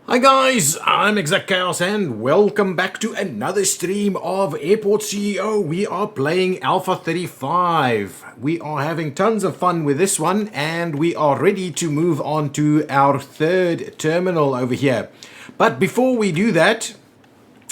Hi guys, I'm ExactChaos and welcome back to another stream of Airport CEO. We are playing Alpha 35. We are having tons of fun with this one and we are ready to move on to our third terminal over here. But before we do that,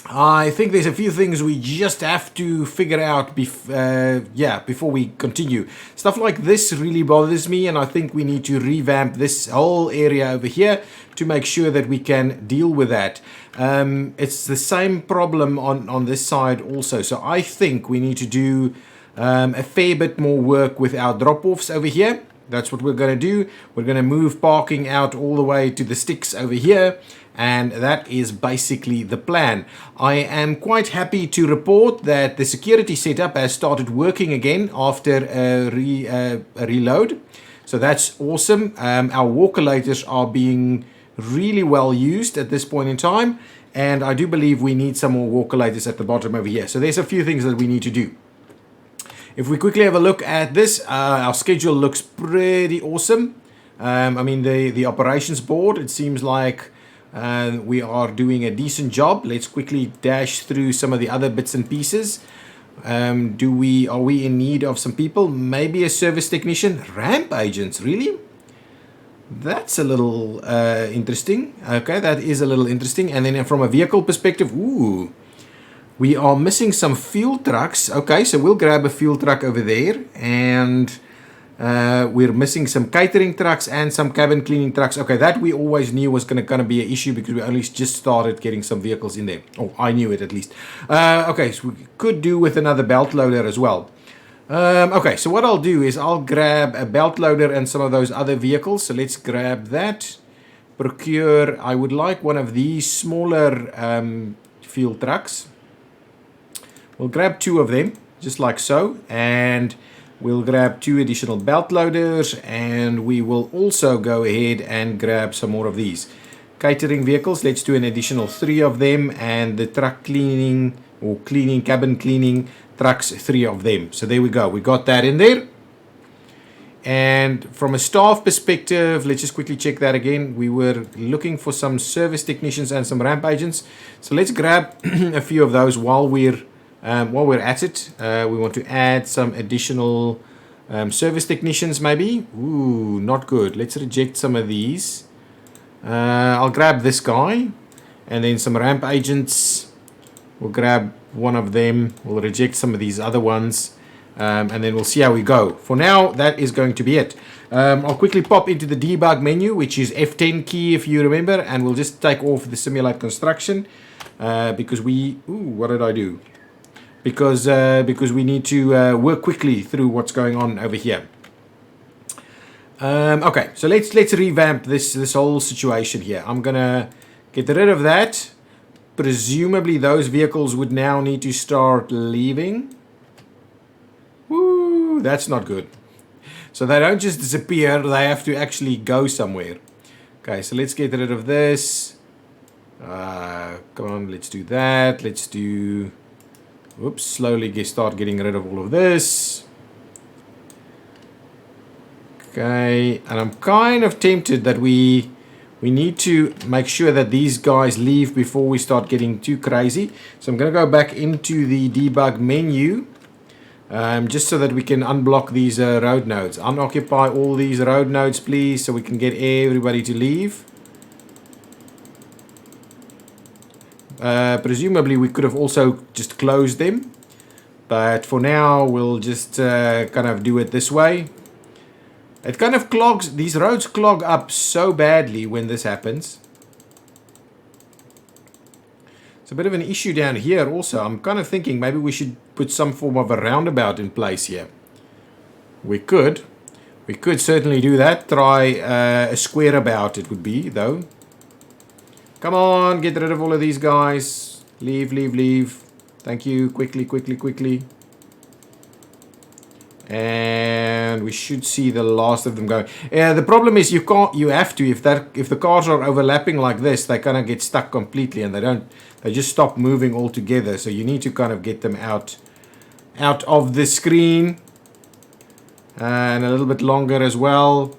I think there's a few things we just have to figure out before we continue. Stuff like this really bothers me, and I think we need to revamp this whole area over here to make sure that we can deal with that. It's the same problem on this side also, so I think we need to do a fair bit more work with our drop-offs over here. That's what we're going to do. We're going to move parking out all the way to the sticks over here, and that is basically the plan. I am quite happy to report that the security setup has started working again after a reload. So that's awesome. Our walker-laters are being really well used at this point in time, and I do believe we need some more walker-laters at the bottom over here. So there's a few things that we need to do. If we quickly have a look at this, our schedule looks pretty awesome. I mean, the operations board, it seems like we are doing a decent job. Let's quickly dash through some of the other bits and pieces. Are we in need of some people? Maybe a service technician? Ramp agents, really? That's a little interesting. Okay, that is a little interesting. And then from a vehicle perspective, ooh, we are missing some fuel trucks. Okay, so we'll grab a fuel truck over there. And we're missing some catering trucks and some cabin cleaning trucks. Okay, that we always knew was going to be an issue because we only just started getting some vehicles in there. Oh, I knew it at least. Okay, so we could do with another belt loader as well. Okay, so what I'll do is I'll grab a belt loader and some of those other vehicles. So let's grab that. Procure. I would like one of these smaller fuel trucks. We'll grab two of them, just like so, and we'll grab two additional belt loaders, and we will also go ahead and grab some more of these. Catering vehicles, let's do an additional 3 of them, and the truck cleaning, or cabin cleaning trucks, 3 of them. So there we go, we got that in there. And from a staff perspective, let's just quickly check that again. We were looking for some service technicians and some ramp agents. So let's grab a few of those while we're at it. We want to add some additional service technicians maybe. Ooh, not good. Let's reject some of these. I'll grab this guy. And then some ramp agents. We'll grab one of them. We'll reject some of these other ones. And then we'll see how we go. For now, that is going to be it. I'll quickly pop into the debug menu, which is F10 key if you remember. And we'll just take off the simulate construction. Because what did I do? Because we need to work quickly through what's going on over here. Okay, so let's revamp this whole situation here. I'm gonna get rid of that. Presumably those vehicles would now need to start leaving. Woo, that's not good. So they don't just disappear, they have to actually go somewhere. Okay, so let's get rid of this. Come on, let's do that. Let's do... Oops, slowly start getting rid of all of this. Okay, and I'm kind of tempted that we need to make sure that these guys leave before we start getting too crazy. So I'm going to go back into the debug menu, just so that we can unblock these road nodes. Unoccupy all these road nodes, please, so we can get everybody to leave. Presumably we could have also just closed them, but for now we'll just kind of do it this way. It kind of clogs, these roads clog up so badly when this happens. It's a bit of an issue down here also. I'm kind of thinking maybe we should put some form of a roundabout in place here. We could certainly do that. Try a square about it would be though. Come on, get rid of all of these guys. Leave, leave, leave. Thank you. Quickly, quickly, quickly. And we should see the last of them going. The problem is you have to, if the cars are overlapping like this, they kind of get stuck completely and they just stop moving altogether. So you need to kind of get them out of the screen. And a little bit longer as well.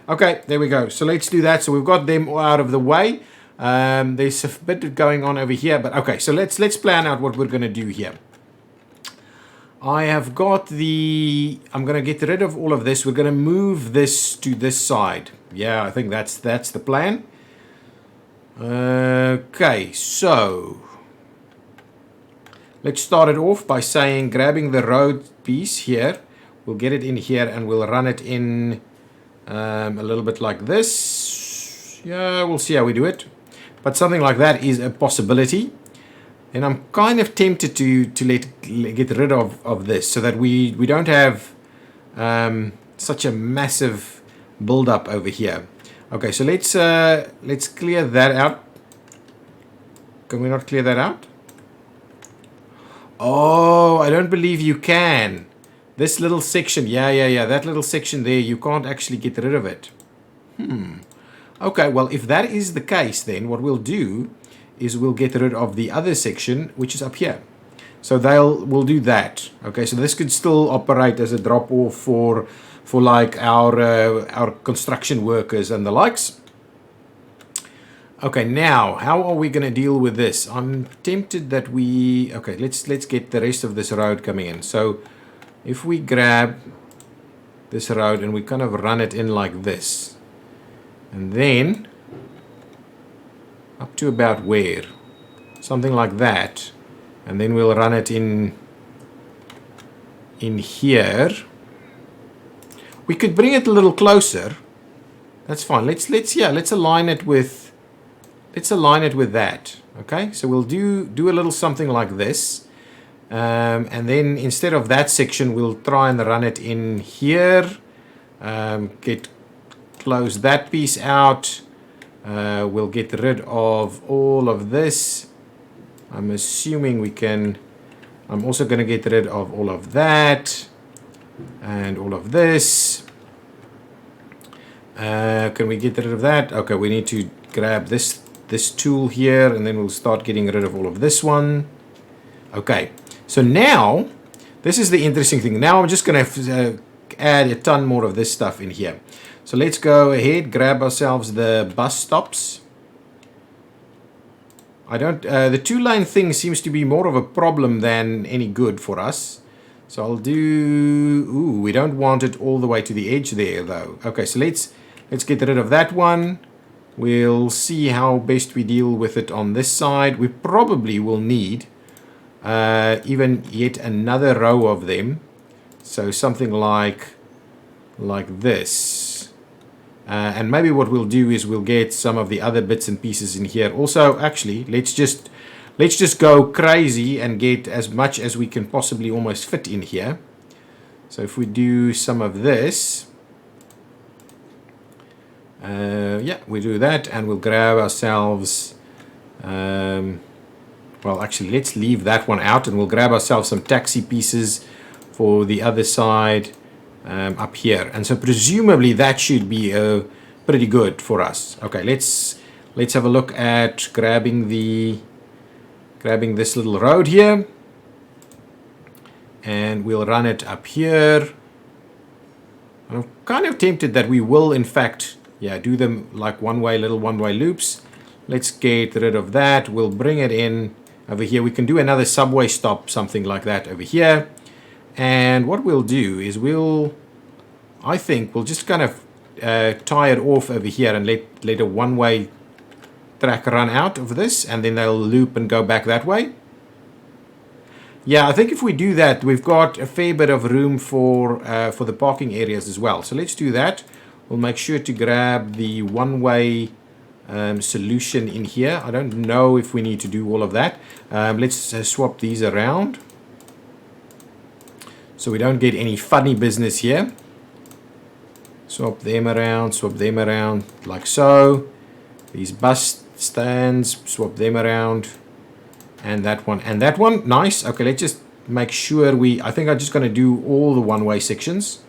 Okay, there we go. So let's do that. So we've got them out of the way. There's a bit going on over here, but okay, so let's plan out what we're going to do here. I have got I'm going to get rid of all of this. We're going to move this to this side. Yeah, I think that's the plan. Okay, so let's start it off by saying grabbing the road piece here. We'll get it in here and we'll run it in a little bit like this. Yeah, we'll see how we do it. But something like that is a possibility. And I'm kind of tempted to get rid of this so that we don't have such a massive build-up over here. Okay, so let's clear that out. Can we not clear that out? Oh, I don't believe you can. This little section, yeah, that little section there, you can't actually get rid of it. Okay, well, if that is the case, then what we'll do is we'll get rid of the other section, which is up here. So we'll do that. Okay, so this could still operate as a drop-off for like our construction workers and the likes. Okay, now how are we going to deal with this? I'm tempted that okay, let's get the rest of this road coming in. So if we grab this road and we kind of run it in like this, and then up to about where? Something like that. And then we'll run it in here. We could bring it a little closer. That's fine. Let's align it with that. Okay? So we'll do a little something like this. And then instead of that section, we'll try and run it in here. Close that piece out. We'll get rid of all of this. I'm assuming we can. I'm also going to get rid of all of that and all of this. Can we get rid of that? Okay, we need to grab this tool here, and then we'll start getting rid of all of this one. Okay, so now this is the interesting thing. Now I'm just going to add a ton more of this stuff in here. So let's go ahead, grab ourselves the bus stops. The two-lane thing seems to be more of a problem than any good for us. So I'll do, we don't want it all the way to the edge there though. Okay, so let's get rid of that one. We'll see how best we deal with it on this side. We probably will need even yet another row of them. So something like this. And maybe what we'll do is we'll get some of the other bits and pieces in here. Also, actually, let's just go crazy and get as much as we can possibly almost fit in here. So if we do some of this, yeah, we do that, and we'll grab ourselves. Well, actually, let's leave that one out, and we'll grab ourselves some taxi pieces for the other side. Up here, and so presumably that should be pretty good for us. Okay, let's have a look at grabbing this little road here, and we'll run it up here. I'm kind of tempted that we will in fact do them like little one-way loops. Let's get rid of that. We'll bring it in over here. We can do another subway stop, something like that over here. And what we'll do is I think we'll just kind of tie it off over here and let a one-way track run out of this, and then they'll loop and go back that way. Yeah, I think if we do that, we've got a fair bit of room for the parking areas as well. So let's do that. We'll make sure to grab the one-way solution in here. I don't know if we need to do all of that. Let's swap these around so we don't get any funny business here. Swap them around like so. These bus stands, swap them around. And that one, nice. Okay, let's just make sure I think I'm just going to do all the one-way sections.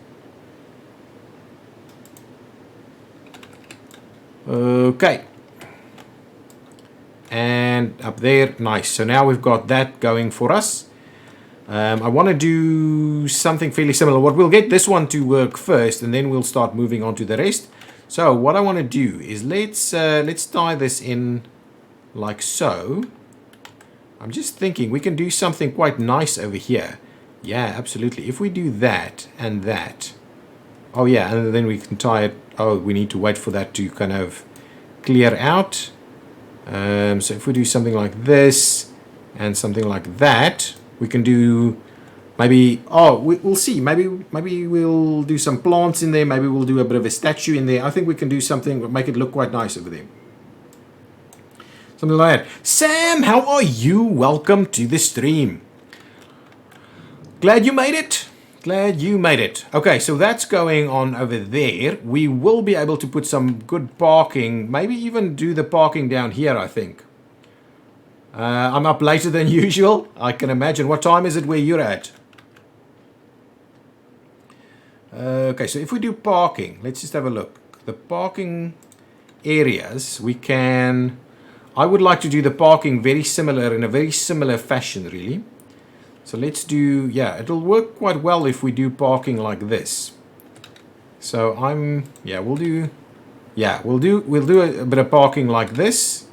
Okay. And up there, nice. So now we've got that going for us. I want to do something fairly similar. What we'll get this one to work first, and then we'll start moving on to the rest. So what I want to do is let's tie this in like so. I'm just thinking we can do something quite nice over here. Yeah, absolutely. If we do that and that. Oh yeah, and then we can tie it. Oh, we need to wait for that to kind of clear out. So if we do something like this and something like that, we can do maybe, oh, we'll see. Maybe we'll do some plants in there. Maybe we'll do a bit of a statue in there. I think we can do something, make it look quite nice over there. Something like that. Sam, how are you? Welcome to the stream. Glad you made it. Glad you made it. Okay, so that's going on over there. We will be able to put some good parking. Maybe even do the parking down here, I think. I'm up later than usual. I can imagine. What time is it where you're at? Okay, so if we do parking, let's just have a look. The parking areas, we can... I would like to do the parking very similar, in a very similar fashion, really. So let's do, yeah, it'll work quite well if we do parking like this. So we'll do a bit of parking like this.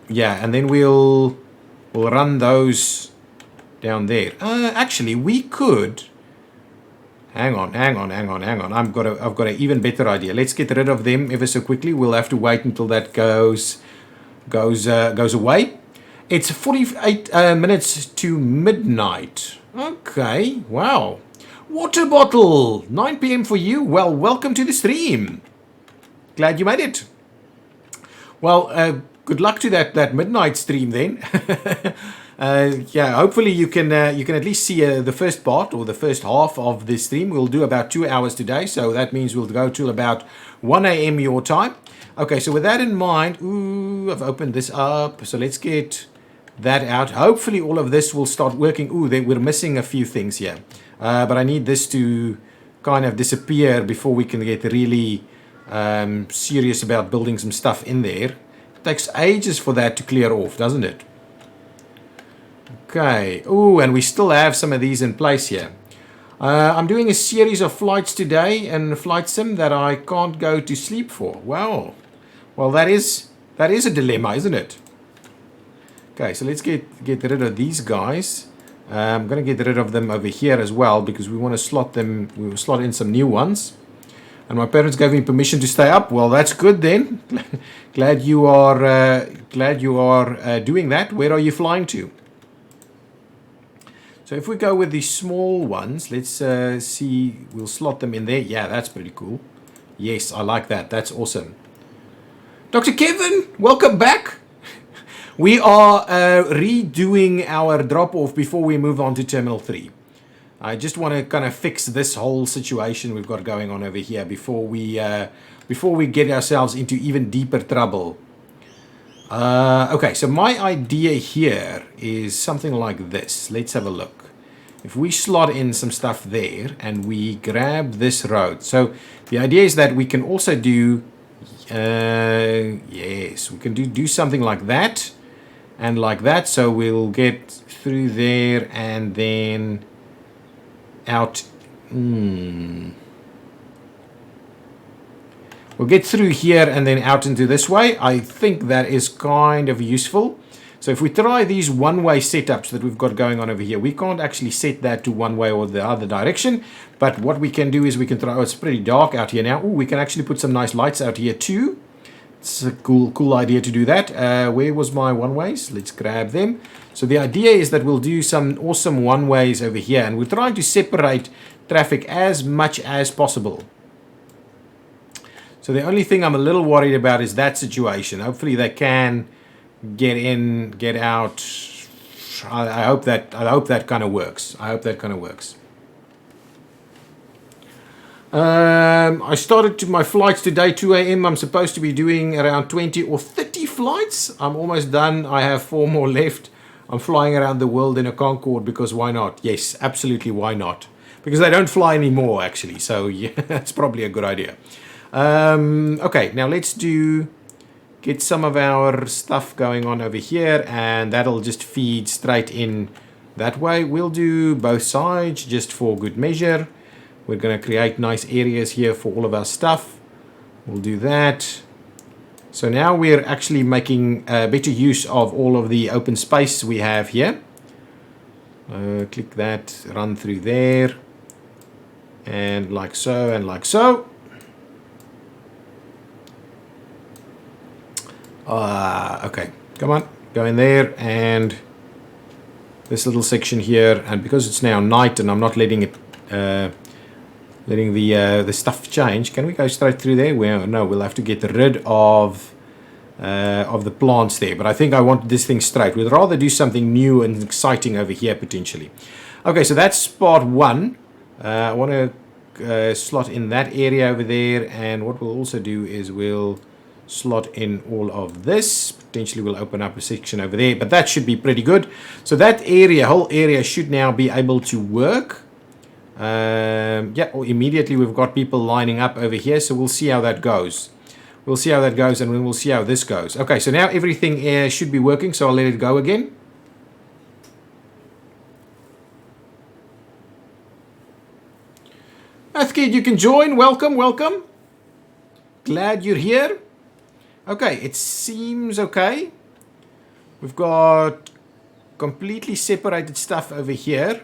Yeah, and then we'll run those down there. Actually, we could, hang on. I've got an even better idea. Let's get rid of them ever so quickly. We'll have to wait until that goes away. It's 48 minutes to midnight. Okay, wow. Water bottle, 9 p.m. for you. Well, welcome to the stream. Glad you made it. Well, good luck to that midnight stream then. Yeah, hopefully you can at least see the first part or the first half of this stream. We'll do about 2 hours today, so that means we'll go till about 1 a.m. your time. Okay, so with that in mind, I've opened this up. So let's get that out. Hopefully all of this will start working. We're missing a few things here. But I need this to kind of disappear before we can get really serious about building some stuff in there. It takes ages for that to clear off, doesn't it? Okay. And we still have some of these in place here. I'm doing a series of flights today in Flight Sim that I can't go to sleep for. Wow. Well, that is a dilemma, isn't it? Okay, so let's get rid of these guys. I'm going to get rid of them over here as well because we want to slot them. We will slot in some new ones. And my parents gave me permission to stay up. Well, that's good then. glad you are doing that. Where are you flying to? So if we go with the small ones, let's see. We'll slot them in there. Yeah, that's pretty cool. Yes, I like that. That's awesome. Dr. Kevin, welcome back. We are redoing our drop-off before we move on to Terminal 3. I just want to kind of fix this whole situation we've got going on over here before we get ourselves into even deeper trouble. Okay, so my idea here is something like this. Let's have a look. If we slot in some stuff there and we grab this road. So the idea is that we can also do, yes, we can do something like that. And like that, so we'll get through there and then out. We'll get through here and then out into this way. I think that is kind of useful. So if we try these one-way setups that we've got going on over here, we can't actually set that to one way or the other direction. But what we can do is we can try, it's pretty dark out here now. We can actually put some nice lights out here too. It's a cool idea to do that. Where was my one-ways? Let's grab them. So the idea is that we'll do some awesome one-ways over here. And we're trying to separate traffic as much as possible. So the only thing I'm a little worried about is that situation. Hopefully they can get in, get out. I hope that kind of works. I started my flights today, 2 a.m. I'm supposed to be doing around 20 or 30 flights. I'm almost done. I have 4 more left. I'm flying around the world in a Concorde because why not? Yes, absolutely, why not? Because they don't fly anymore, actually. So yeah, that's probably a good idea. Okay, now let's get some of our stuff going on over here, and that'll just feed straight in that way. We'll do both sides just for good measure. We're going to create nice areas here for all of our stuff. We'll do that. So now we're actually making better use of all of the open space we have here. Click that, run through there, and like so, and like so. Okay, come on, go in there, and this little section here, and because it's now night and I'm not letting it, letting the stuff change, can we go straight through there? Well, no, we'll have to get rid of the plants there, but I think I want this thing straight. We'd rather do something new and exciting over here potentially. Okay, so that's part one. I want to slot in that area over there, and what we'll also do is we'll slot in all of this. Potentially we'll open up a section over there, but that should be pretty good. So that area, whole area, should now be able to work. Yeah, well, immediately we've got people lining up over here, so we'll see how that goes. We'll see how that goes, and then we'll see how this goes. Okay, so now everything should be working, so I'll let it go again. Earthkid, you can join. Welcome, welcome. Glad you're here. Okay, it seems okay. We've got completely separated stuff over here,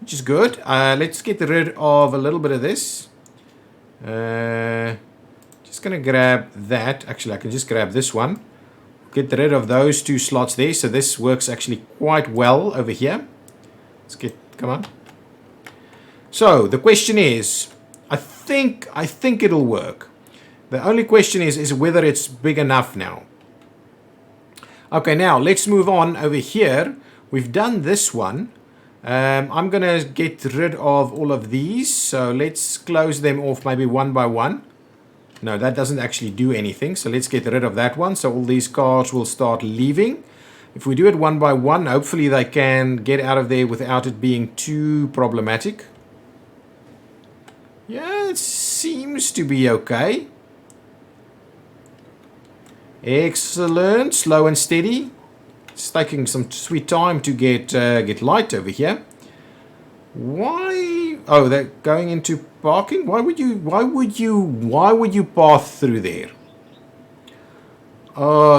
which is good. Let's get rid of a little bit of this. Just going to grab that. Actually, I can just grab this one. Get rid of those two slots there. So this works actually quite well over here. Let's get, come on. So the question is, I think it'll work. The only question is whether it's big enough now. Okay, now let's move on over here. We've done this one. I'm going to get rid of all of these. So let's close them off maybe one by one. No, that doesn't actually do anything. So let's get rid of that one. So all these cars will start leaving. If we do it one by one, hopefully they can get out of there without it being too problematic. Yeah, it seems to be okay. Excellent, slow and steady. It's taking some sweet time to get light over here. Why? Oh, they're going into parking. Why would you path through there?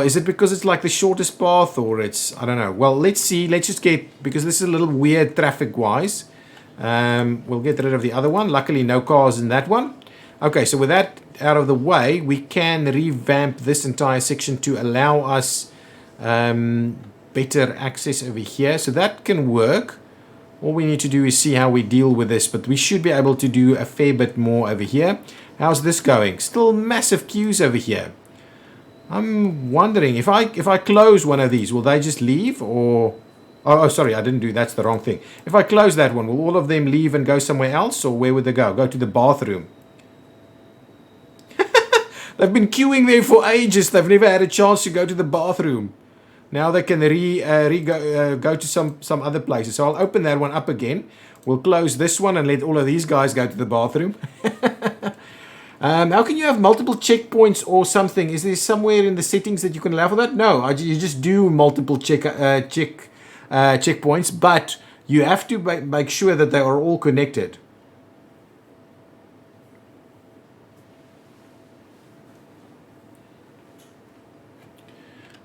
Is it because it's like the shortest path, or it's, I don't know. Well, let's see. Let's just get, because this is a little weird traffic wise. We'll get rid of the other one. Luckily, no cars in that one. Okay, so with that out of the way, we can revamp this entire section to allow us better access over here. So that can work. All we need to do is see how we deal with this, but we should be able to do a fair bit more over here. How's this going? Still massive queues over here. I'm wondering if I close one of these, will they just leave, or... Oh, sorry, I didn't do, that's the wrong thing. If I close that one, will all of them leave and go somewhere else, or where would they go? Go to the bathroom. They've been queuing there for ages. They've never had a chance to go to the bathroom. Now they can go to some other places. So I'll open that one up again. We'll close this one and let all of these guys go to the bathroom. How can you have multiple checkpoints or something? Is there somewhere in the settings that you can allow for that? No, you just do multiple checkpoints, but you have to make sure that they are all connected.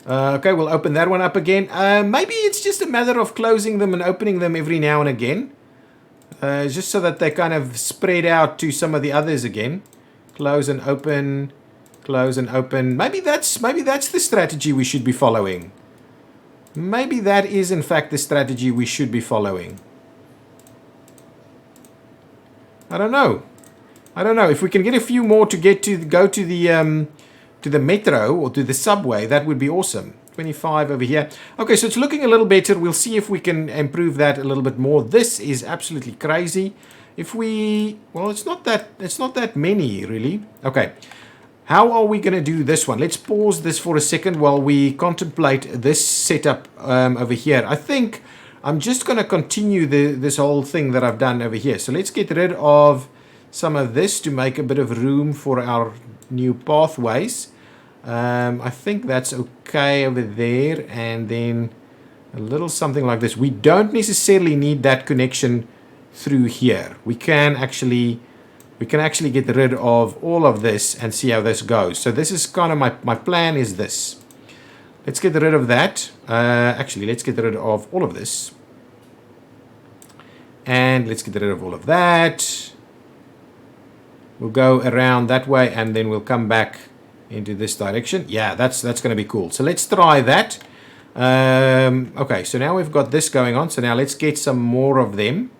Okay, we'll open that one up again. Maybe it's just a matter of closing them and opening them every now and again. Just so that they kind of spread out to some of the others again. Close and open, close and open. Maybe that's the strategy we should be following. Maybe that is in fact the strategy we should be following. I don't know. I don't know. If we can get a few more to go to the metro or to the subway, that would be awesome. 25 over here. Okay, so it's looking a little better. We'll see if we can improve that a little bit more. This is absolutely crazy. If we, well, it's not that many really. Okay, how are we going to do this one? Let's pause this for a second while we contemplate this setup over here. I think I'm just going to continue this whole thing that I've done over here. So let's get rid of some of this to make a bit of room for our new pathways. I think that's okay over there, and then a little something like this. We don't necessarily need that connection through here. We can actually we can actually get rid of all of this and see how this goes. So this is kind of my plan is this. Let's get rid of that. Actually, let's get rid of all of this. And let's get rid of all of that. We'll go around that way and then we'll come back into this direction. Yeah, that's going to be cool. So let's try that. Okay, so now we've got this going on. So now let's get some more of them.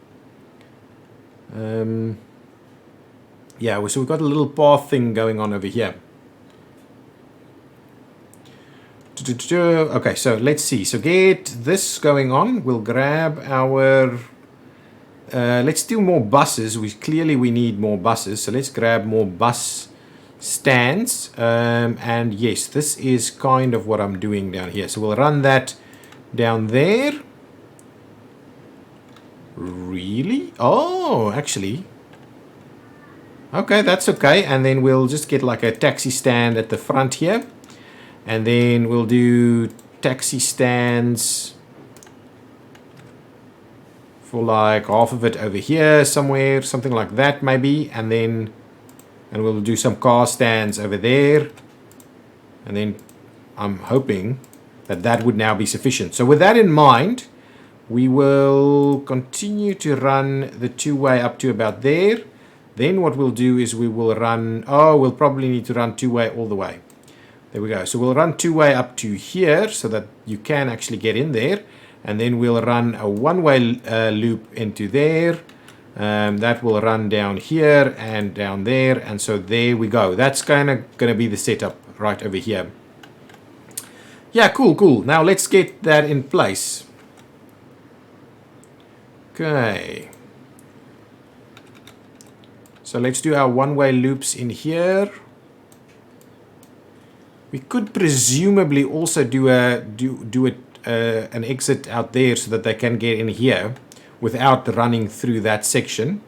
Yeah, so we've got a little path thing going on over here. Okay, so let's see. So get this going on. We'll grab our... let's do more buses. Clearly we need more buses. So let's grab more bus stands. And yes, this is kind of what I'm doing down here. So we'll run that down there. Really? Oh, actually... Okay, that's okay. And then we'll just get like a taxi stand at the front here. And then we'll do taxi stands for like half of it over here somewhere, something like that maybe. And then we'll do some car stands over there. And then I'm hoping that that would now be sufficient. So with that in mind, we will continue to run the two-way up to about there. Then what we'll do is we will run, we'll probably need to run two-way all the way. There we go. So we'll run two-way up to here so that you can actually get in there. And then we'll run a one-way loop into there. That will run down here and down there. And so there we go. That's kind of going to be the setup right over here. Yeah, cool, cool. Now let's get that in place. Okay. So let's do our one-way loops in here. We could presumably also do an exit out there so that they can get in here without running through that section.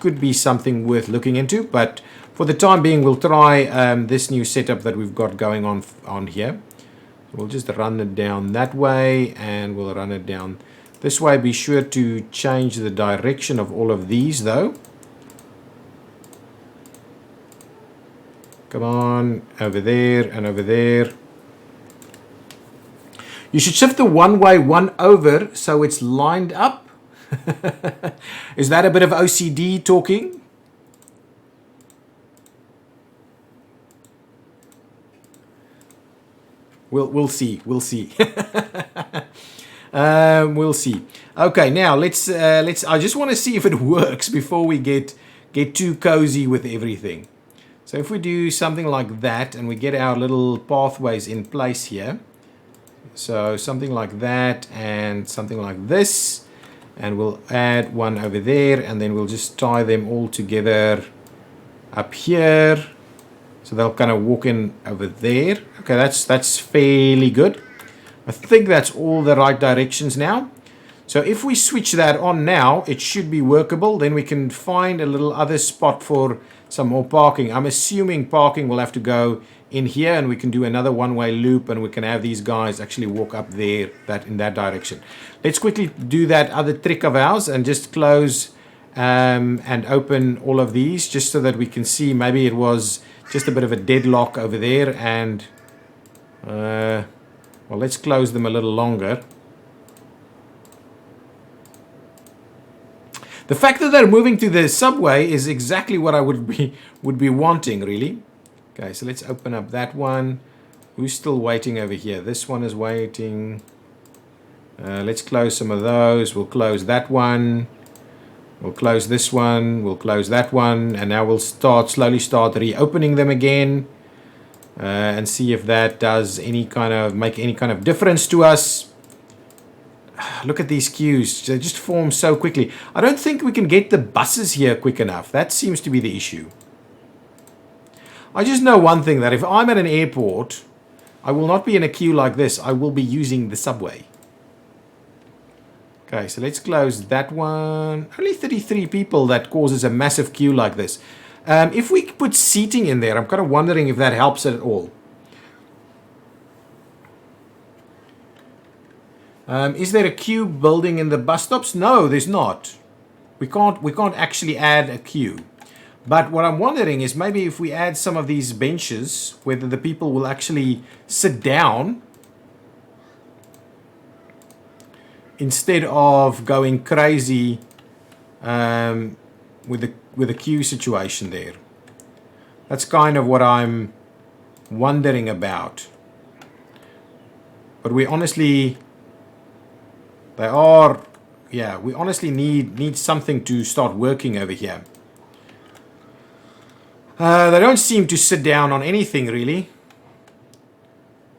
Could be something worth looking into, but for the time being, we'll try this new setup that we've got going on here. We'll just run it down that way, and we'll run it down this way. Be sure to change the direction of all of these, though. Come on, over there and over there. You should shift the one-way one over so it's lined up. Is that a bit of OCD talking? We'll see. We'll see. We'll see. Okay, now let's. I just want to see if it works before we get too cozy with everything. So if we do something like that and we get our little pathways in place here, so something like that and something like this, and we'll add one over there, and then we'll just tie them all together up here, so they'll kind of walk in over there. Okay, that's fairly good. I think that's all the right directions now. So if we switch that on now, it should be workable. Then we can find a little other spot for some more parking. I'm assuming parking will have to go in here, and we can do another one-way loop, and we can have these guys actually walk up there, in that direction. Let's quickly do that other trick of ours and just close and open all of these, just so that we can see. Maybe it was just a bit of a deadlock over there, and well, let's close them a little longer. The fact that they're moving to the subway is exactly what I would be wanting, really. Okay, so let's open up that one. Who's still waiting over here? This one is waiting. Let's close some of those. We'll close that one. We'll close this one. We'll close that one. And now we'll slowly start reopening them again. And see if that does make any kind of difference to us. Look at these queues. They just form so quickly. I don't think we can get the buses here quick enough. That seems to be the issue. I just know one thing, that if I'm at an airport, I will not be in a queue like this. I will be using the subway. Okay, so let's close that one. Only 33 people, that causes a massive queue like this. If we put seating in there, I'm kind of wondering if that helps at all. Is there a queue building in the bus stops? No, there's not. We can't actually add a queue. But what I'm wondering is maybe if we add some of these benches, whether the people will actually sit down instead of going crazy with the queue situation there. That's kind of what I'm wondering about. But we honestly, we honestly need something to start working over here. They don't seem to sit down on anything really.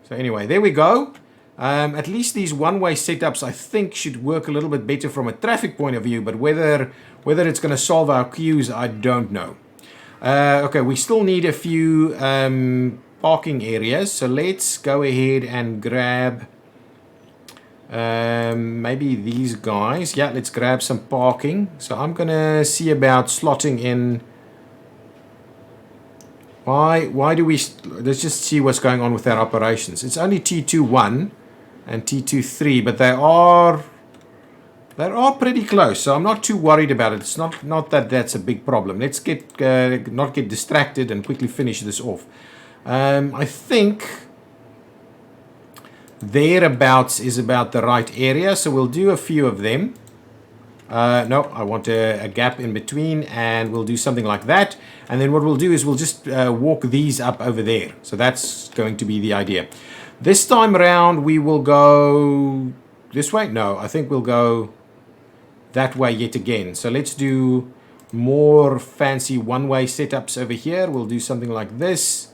So anyway, there we go. At least these one-way setups I think should work a little bit better from a traffic point of view, but whether it's going to solve our queues, I don't know. Okay, we still need a few parking areas, so let's go ahead and grab maybe these guys. Yeah, let's grab some parking. So I'm going to see about slotting in. Why do we... Let's just see what's going on with our operations. It's only T21 and T23, but they are pretty close, so I'm not too worried about it. It's not that that's a big problem. Let's not get distracted and quickly finish this off. I think thereabouts is about the right area, so we'll do a few of them. No, I want a gap in between, and we'll do something like that. And then what we'll do is we'll just walk these up over there. So that's going to be the idea. This time around, we will go this way. No, I think we'll go that way yet again. So let's do more fancy one-way setups over here. We'll do something like this,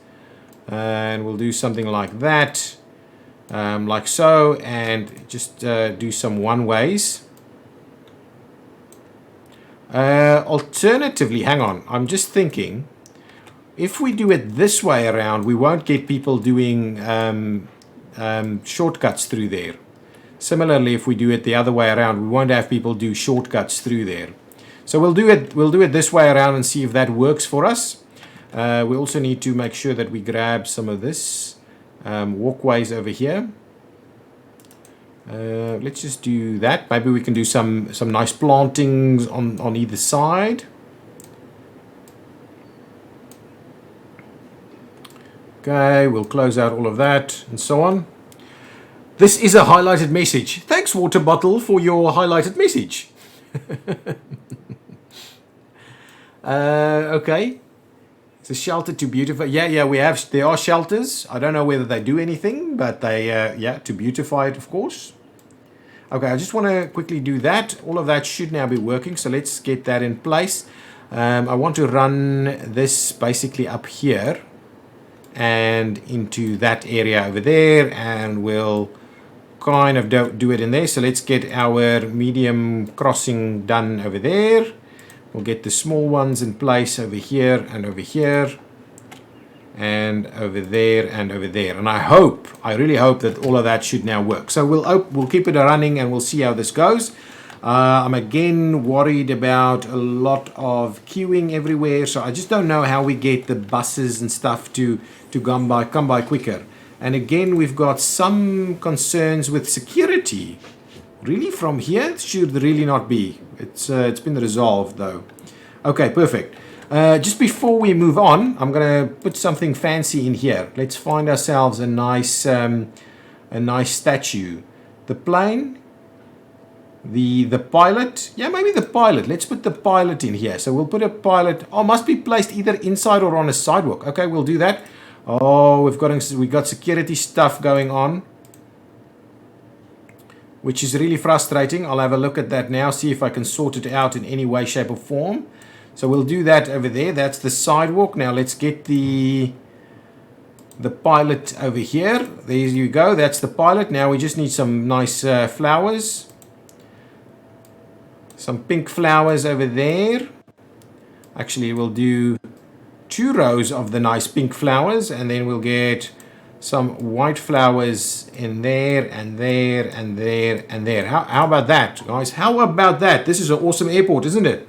and we'll do something like that, like so, and just do some one-ways. Alternatively, hang on, I'm just thinking, if we do it this way around, we won't get people doing shortcuts through there. Similarly, if we do it the other way around, we won't have people do shortcuts through there. So we'll do it this way around and see if that works for us. We also need to make sure that we grab some of this walkways over here. Let's just do that. Maybe we can do some nice plantings on either side. Okay, we'll close out all of that and so on. This is a highlighted message. Thanks, water bottle, for your highlighted message. Okay. It's a shelter to beautify. Yeah, there are shelters. I don't know whether they do anything, but they, to beautify it, of course. Okay, I just want to quickly do that. All of that should now be working, so let's get that in place. I want to run this basically up here and into that area over there, and we'll kind of do it in there. So let's get our medium crossing done over there. We'll get the small ones in place over here and over here and over there and over there. And I really hope that all of that should now work. So we'll keep it running and we'll see how this goes. I'm again worried about a lot of queuing everywhere, so I just don't know how we get the buses and stuff to come by quicker. And again, we've got some concerns with security. Really, from here, it should really not be. It's been resolved though. Okay, perfect. Just before we move on, I'm gonna put something fancy in here. Let's find ourselves a nice statue. The plane, the pilot. Yeah, maybe the pilot. Let's put the pilot in here. So we'll put a pilot. Oh, must be placed either inside or on a sidewalk. Okay, we'll do that. Oh, we've got security stuff going on, which is really frustrating. I'll have a look at that now, see if I can sort it out in any way, shape or form. So we'll do that over there. That's the sidewalk. Now let's get the pilot over here. There you go. That's the pilot. Now we just need some nice flowers. Some pink flowers over there. Actually, we'll do 2 rows of the nice pink flowers, and then we'll get some white flowers in there and there and there and there. How about that, guys? How about that? This is an awesome airport, isn't it?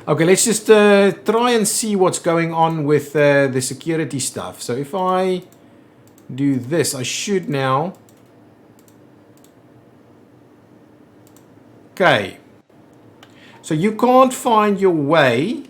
Okay, let's just try and see what's going on with the security stuff. So if I do this, I should now... Okay. So you can't find your way